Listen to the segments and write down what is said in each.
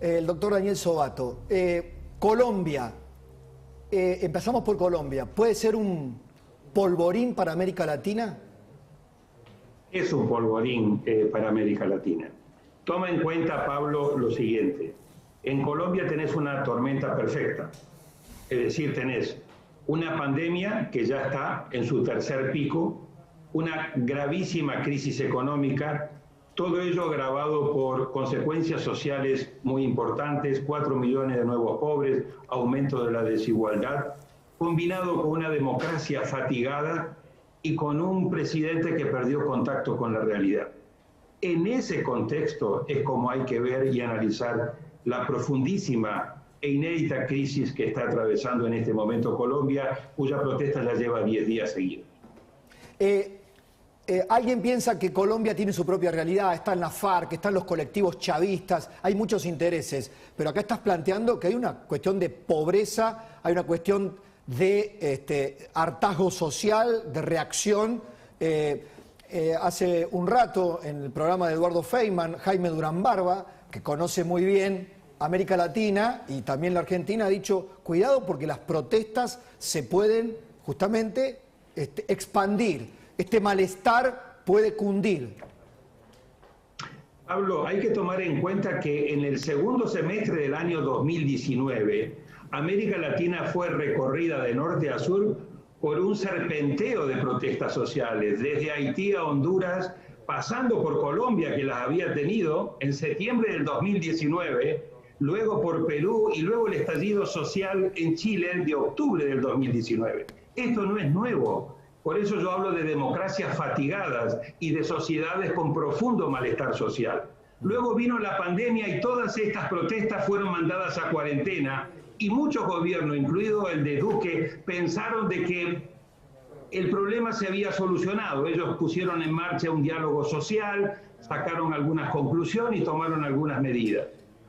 el doctor Daniel Sobato. Colombia, empezamos por Colombia. ¿Puede ser un polvorín para América Latina? Es un polvorín para América Latina. Toma en cuenta, Pablo, lo siguiente. En Colombia tenés una tormenta perfecta. Es decir, tenés una pandemia que ya está en su tercer pico, una gravísima crisis económica, todo ello agravado por consecuencias sociales muy importantes, 4 millones de nuevos pobres, aumento de la desigualdad, combinado con una democracia fatigada y con un presidente que perdió contacto con la realidad. En ese contexto es como hay que ver y analizar la profundísima e inédita crisis que está atravesando en este momento Colombia, cuya protesta ya lleva 10 días seguidos. Alguien piensa que Colombia tiene su propia realidad, está en la FARC, están los colectivos chavistas, hay muchos intereses, pero acá estás planteando que hay una cuestión de pobreza, hay una cuestión de hartazgo social, de reacción. Hace un rato en el programa de Eduardo Feynman, Jaime Durán Barba, que conoce muy bien América Latina y también la Argentina, ha dicho, cuidado porque las protestas se pueden justamente expandir, este malestar puede cundir. Pablo, hay que tomar en cuenta que en el segundo semestre del año 2019, América Latina fue recorrida de norte a sur por un serpenteo de protestas sociales, desde Haití a Honduras, pasando por Colombia, que las había tenido en septiembre del 2019, luego por Perú y luego el estallido social en Chile de octubre del 2019. Esto no es nuevo, por eso yo hablo de democracias fatigadas y de sociedades con profundo malestar social. Luego vino la pandemia y todas estas protestas fueron mandadas a cuarentena y muchos gobiernos, incluido el de Duque, pensaron de que el problema se había solucionado. Ellos pusieron en marcha un diálogo social, sacaron algunas conclusiones y tomaron algunas medidas.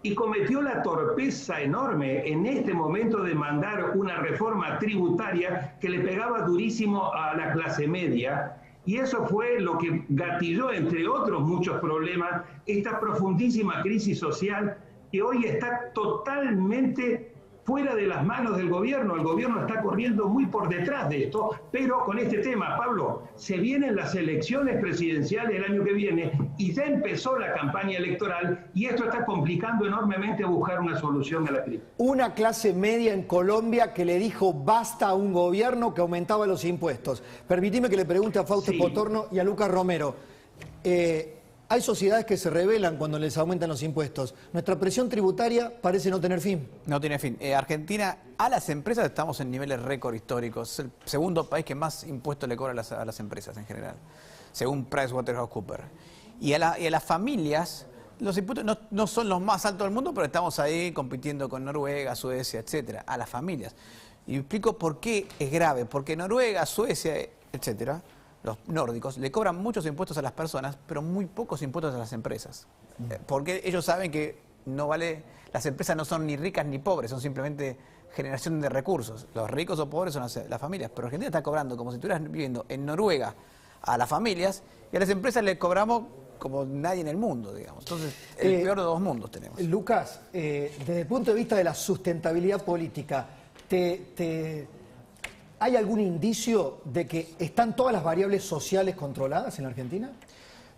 Y cometió la torpeza enorme en este momento de mandar una reforma tributaria que le pegaba durísimo a la clase media. Y eso fue lo que gatilló, entre otros muchos problemas, esta profundísima crisis social que hoy está totalmente fuera de las manos del gobierno. El gobierno está corriendo muy por detrás de esto, pero con este tema, Pablo, se vienen las elecciones presidenciales el año que viene y ya empezó la campaña electoral y esto está complicando enormemente buscar una solución a la crisis. Una clase media en Colombia que le dijo basta a un gobierno que aumentaba los impuestos. Permitime que le pregunte a Fausto Potorno y a Lucas Romero. Hay sociedades que se rebelan cuando les aumentan los impuestos. Nuestra presión tributaria parece no tener fin. No tiene fin. Argentina, a las empresas estamos en niveles récord históricos. Es el segundo país que más impuestos le cobra a las empresas en general, según PricewaterhouseCoopers. Y a las familias, los impuestos no son los más altos del mundo, pero estamos ahí compitiendo con Noruega, Suecia, etcétera, a las familias. Y explico por qué es grave. Porque Noruega, Suecia, etcétera, los nórdicos, le cobran muchos impuestos a las personas, pero muy pocos impuestos a las empresas. Porque ellos saben que no vale, las empresas no son ni ricas ni pobres, son simplemente generación de recursos. Los ricos o pobres son las familias, pero Argentina está cobrando como si estuvieras viviendo en Noruega a las familias y a las empresas les cobramos como nadie en el mundo, digamos. Entonces, el peor de dos mundos tenemos. Lucas, desde el punto de vista de la sustentabilidad política, ¿hay algún indicio de que están todas las variables sociales controladas en la Argentina?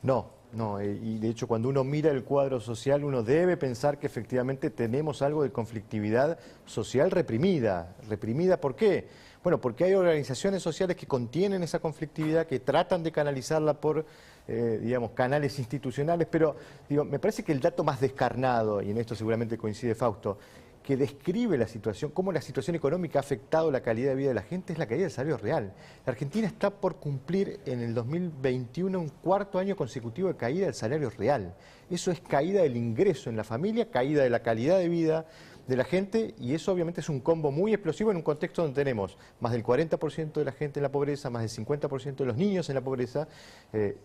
No, y de hecho cuando uno mira el cuadro social uno debe pensar que efectivamente tenemos algo de conflictividad social reprimida. ¿Reprimida por qué? Bueno, porque hay organizaciones sociales que contienen esa conflictividad, que tratan de canalizarla por, digamos, canales institucionales, pero digo, me parece que el dato más descarnado, y en esto seguramente coincide Fausto, que describe la situación, cómo la situación económica ha afectado la calidad de vida de la gente, es la caída del salario real. La Argentina está por cumplir en el 2021 un cuarto año consecutivo de caída del salario real. Eso es caída del ingreso en la familia, caída de la calidad de vida de la gente, y eso obviamente es un combo muy explosivo en un contexto donde tenemos más del 40% de la gente en la pobreza, más del 50% de los niños en la pobreza,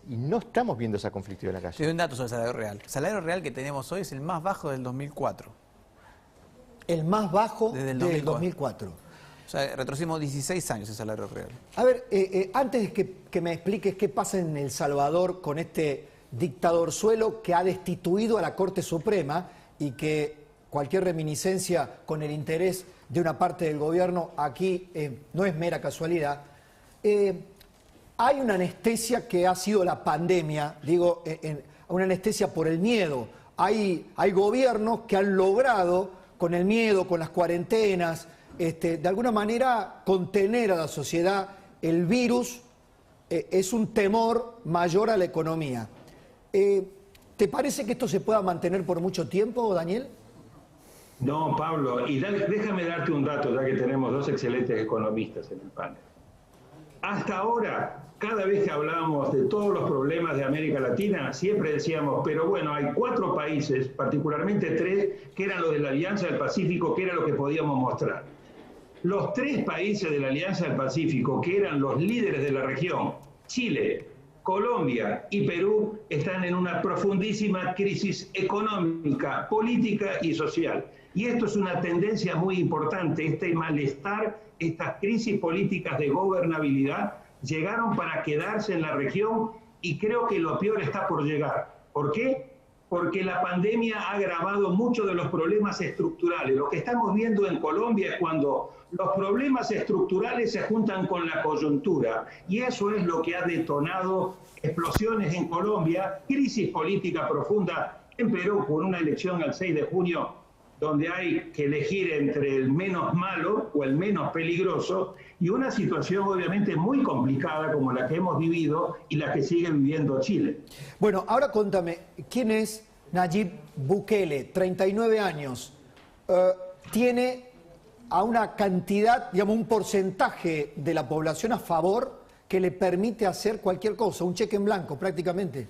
y no estamos viendo esa conflictividad en la calle. Te doy un dato sobre el salario real. El salario real que tenemos hoy es el más bajo del 2004. El más bajo desde el del 2004. O sea, retrocedimos 16 años el salario real. A ver, antes de que me expliques qué pasa en El Salvador con este dictadorzuelo que ha destituido a la Corte Suprema y que cualquier reminiscencia con el interés de una parte del gobierno aquí no es mera casualidad. Hay una anestesia que ha sido la pandemia, digo, una anestesia por el miedo. Hay gobiernos que han logrado, con el miedo, con las cuarentenas, de alguna manera contener a la sociedad. El virus es un temor mayor a la economía. ¿Te parece que esto se pueda mantener por mucho tiempo, Daniel? No, Pablo, y déjame darte un dato, ya que tenemos dos excelentes economistas en el panel. Hasta ahora, cada vez que hablábamos de todos los problemas de América Latina, siempre decíamos, pero bueno, hay 4 países, particularmente 3, que eran los de la Alianza del Pacífico, que era lo que podíamos mostrar. Los 3 países de la Alianza del Pacífico, que eran los líderes de la región, Chile, Colombia y Perú, están en una profundísima crisis económica, política y social. Y esto es una tendencia muy importante, este malestar, estas crisis políticas de gobernabilidad, llegaron para quedarse en la región y creo que lo peor está por llegar. ¿Por qué? Porque la pandemia ha agravado muchos de los problemas estructurales. Lo que estamos viendo en Colombia es cuando los problemas estructurales se juntan con la coyuntura y eso es lo que ha detonado explosiones en Colombia, crisis política profunda en Perú por una elección el 6 de junio donde hay que elegir entre el menos malo o el menos peligroso, y una situación obviamente muy complicada como la que hemos vivido y la que sigue viviendo Chile. Bueno, ahora contame, ¿quién es Nayib Bukele? 39 años. Tiene a una cantidad, digamos, un porcentaje de la población a favor que le permite hacer cualquier cosa, un cheque en blanco prácticamente.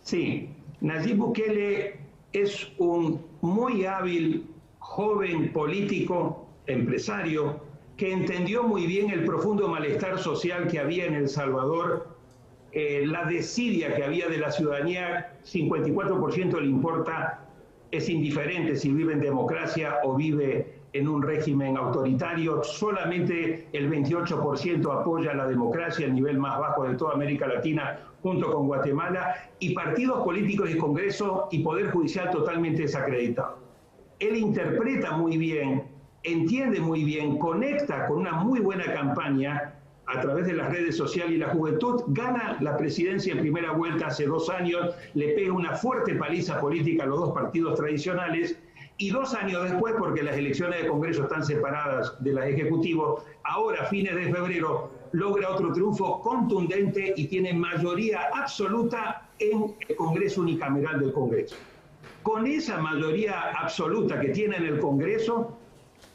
Sí, Nayib Bukele es un muy hábil joven político, empresario, que entendió muy bien el profundo malestar social que había en El Salvador, la desidia que había de la ciudadanía. 54% le importa, es indiferente si vive en democracia o vive en un régimen autoritario, solamente el 28% apoya la democracia, el nivel más bajo de toda América Latina, junto con Guatemala, y partidos políticos y Congreso y Poder Judicial totalmente desacreditados. Él interpreta muy bien, entiende muy bien, conecta con una muy buena campaña a través de las redes sociales y la juventud, gana la presidencia en primera vuelta hace 2 años, le pega una fuerte paliza política a los 2 partidos tradicionales, y 2 años después, porque las elecciones de Congreso están separadas de las ejecutivos, ahora, a fines de febrero, logra otro triunfo contundente y tiene mayoría absoluta en el Congreso unicameral del Congreso. Con esa mayoría absoluta que tiene en el Congreso,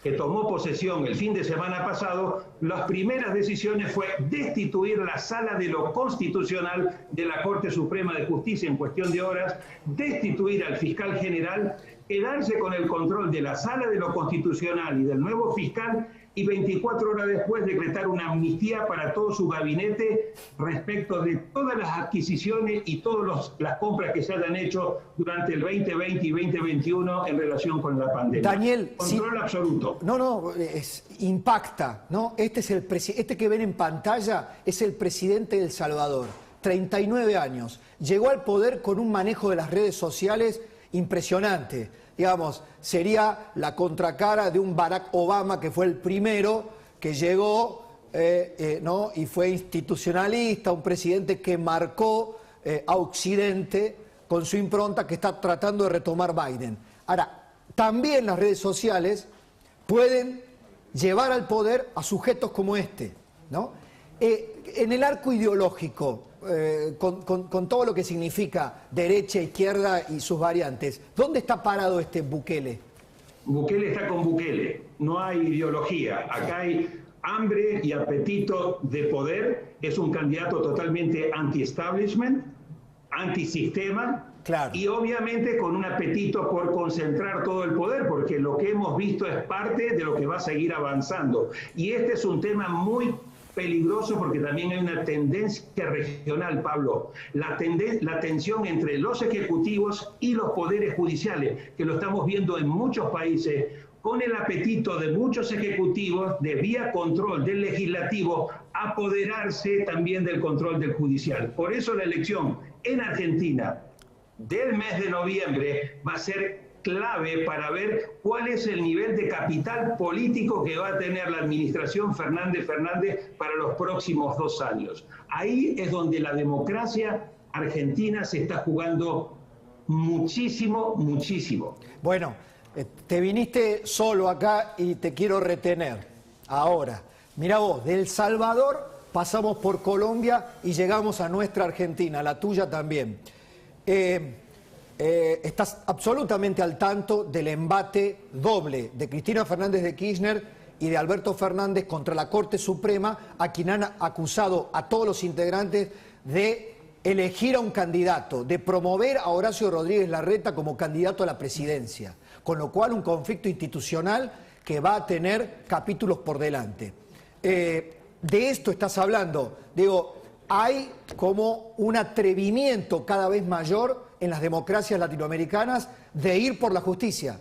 que tomó posesión el fin de semana pasado, las primeras decisiones fue destituir la Sala de lo Constitucional de la Corte Suprema de Justicia en cuestión de horas, destituir al fiscal general, quedarse con el control de la Sala de lo Constitucional y del nuevo fiscal, y 24 horas después decretar una amnistía para todo su gabinete respecto de todas las adquisiciones y todas las compras que se hayan hecho durante el 2020 y 2021 en relación con la pandemia. Daniel, control absoluto. No, impacta, ¿no? Este que ven en pantalla es el presidente de El Salvador, 39 años. Llegó al poder con un manejo de las redes sociales impresionante. Digamos, sería la contracara de un Barack Obama, que fue el primero que llegó ¿no? y fue institucionalista, un presidente que marcó a Occidente con su impronta, que está tratando de retomar Biden. Ahora, también las redes sociales pueden llevar al poder a sujetos como este, ¿no? En el arco ideológico, con todo lo que significa derecha, izquierda y sus variantes, ¿dónde está parado este Bukele? Bukele está con Bukele, no hay ideología, acá hay hambre y apetito de poder, es un candidato totalmente anti-establishment, antisistema, claro, y obviamente con un apetito por concentrar todo el poder, porque lo que hemos visto es parte de lo que va a seguir avanzando. Y este es un tema muy peligroso porque también hay una tendencia regional, Pablo, la tensión entre los ejecutivos y los poderes judiciales, que lo estamos viendo en muchos países, con el apetito de muchos ejecutivos de vía control del legislativo apoderarse también del control del judicial. Por eso la elección en Argentina del mes de noviembre va a ser clave para ver cuál es el nivel de capital político que va a tener la administración Fernández para los próximos 2 años. Ahí es donde la democracia argentina se está jugando muchísimo, muchísimo. Bueno, te viniste solo acá y te quiero retener. Ahora, mira vos, de El Salvador pasamos por Colombia y llegamos a nuestra Argentina, la tuya también. Estás absolutamente al tanto del embate doble de Cristina Fernández de Kirchner y de Alberto Fernández contra la Corte Suprema, a quien han acusado a todos los integrantes de elegir a un candidato, de promover a Horacio Rodríguez Larreta como candidato a la presidencia, con lo cual un conflicto institucional que va a tener capítulos por delante. De esto estás hablando. Digo, hay como un atrevimiento cada vez mayor en las democracias latinoamericanas de ir por la justicia.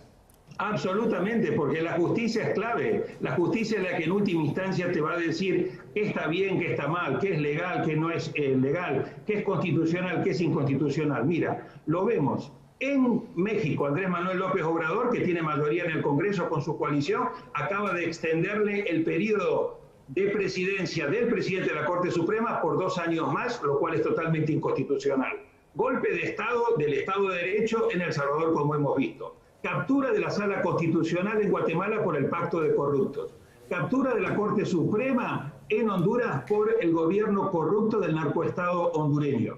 Absolutamente, porque la justicia es clave. La justicia es la que en última instancia te va a decir qué está bien, qué está mal, qué es legal, qué no es legal, qué es constitucional, qué es inconstitucional. Mira, lo vemos. En México, Andrés Manuel López Obrador, que tiene mayoría en el Congreso con su coalición, acaba de extenderle el periodo de presidencia del presidente de la Corte Suprema por 2 años más, lo cual es totalmente inconstitucional. Golpe de Estado del Estado de Derecho en El Salvador, como hemos visto. Captura de la Sala Constitucional en Guatemala por el Pacto de Corruptos. Captura de la Corte Suprema en Honduras por el gobierno corrupto del narcoestado hondureño.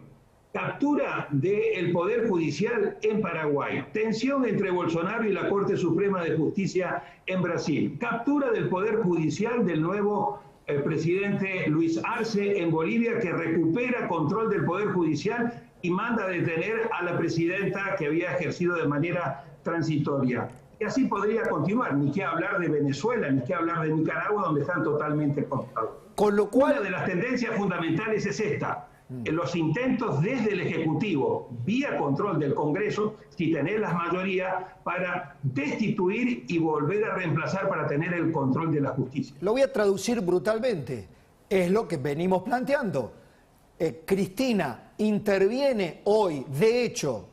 Captura del Poder Judicial en Paraguay. Tensión entre Bolsonaro y la Corte Suprema de Justicia en Brasil. Captura del Poder Judicial del nuevo presidente Luis Arce en Bolivia, que recupera control del Poder Judicial y manda a detener a la presidenta que había ejercido de manera transitoria. Y así podría continuar, ni que hablar de Venezuela, ni que hablar de Nicaragua, donde están totalmente cortados. Con lo cual, una de las tendencias fundamentales es esta. Los intentos desde el Ejecutivo, vía control del Congreso, si tenés las mayorías, para destituir y volver a reemplazar para tener el control de la justicia. Lo voy a traducir brutalmente. Es lo que venimos planteando. Cristina interviene hoy, de hecho,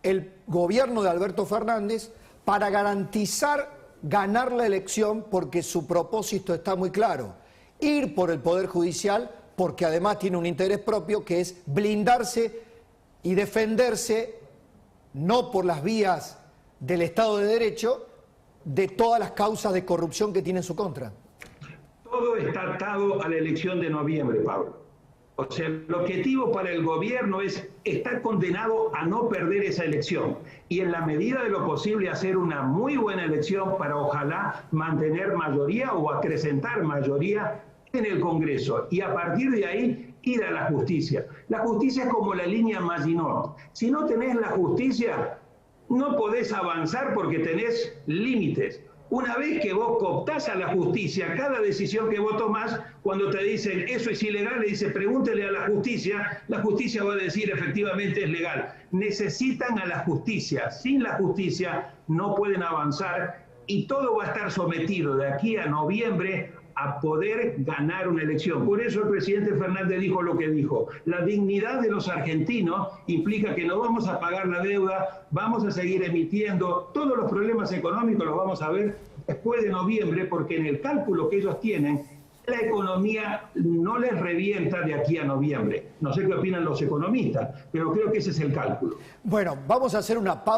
el gobierno de Alberto Fernández para garantizar ganar la elección, porque su propósito está muy claro: ir por el Poder Judicial, porque además tiene un interés propio, que es blindarse y defenderse, no por las vías del Estado de Derecho, de todas las causas de corrupción que tiene en su contra. Todo está atado a la elección de noviembre, Pablo. O sea, el objetivo para el gobierno es estar condenado a no perder esa elección y en la medida de lo posible hacer una muy buena elección para ojalá mantener mayoría o acrecentar mayoría en el Congreso y a partir de ahí ir a la justicia. La justicia es como la línea Maginot. Si no tenés la justicia, no podés avanzar porque tenés límites. Una vez que vos cooptás a la justicia, cada decisión que vos tomás, cuando te dicen eso es ilegal, le dices pregúntele a la justicia va a decir efectivamente es legal. Necesitan a la justicia. Sin la justicia no pueden avanzar y todo va a estar sometido de aquí a noviembre a poder ganar una elección. Por eso el presidente Fernández dijo lo que dijo. La dignidad de los argentinos implica que no vamos a pagar la deuda, vamos a seguir emitiendo, todos los problemas económicos los vamos a ver después de noviembre, porque en el cálculo que ellos tienen, la economía no les revienta de aquí a noviembre. No sé qué opinan los economistas, pero creo que ese es el cálculo. Bueno, vamos a hacer una pausa.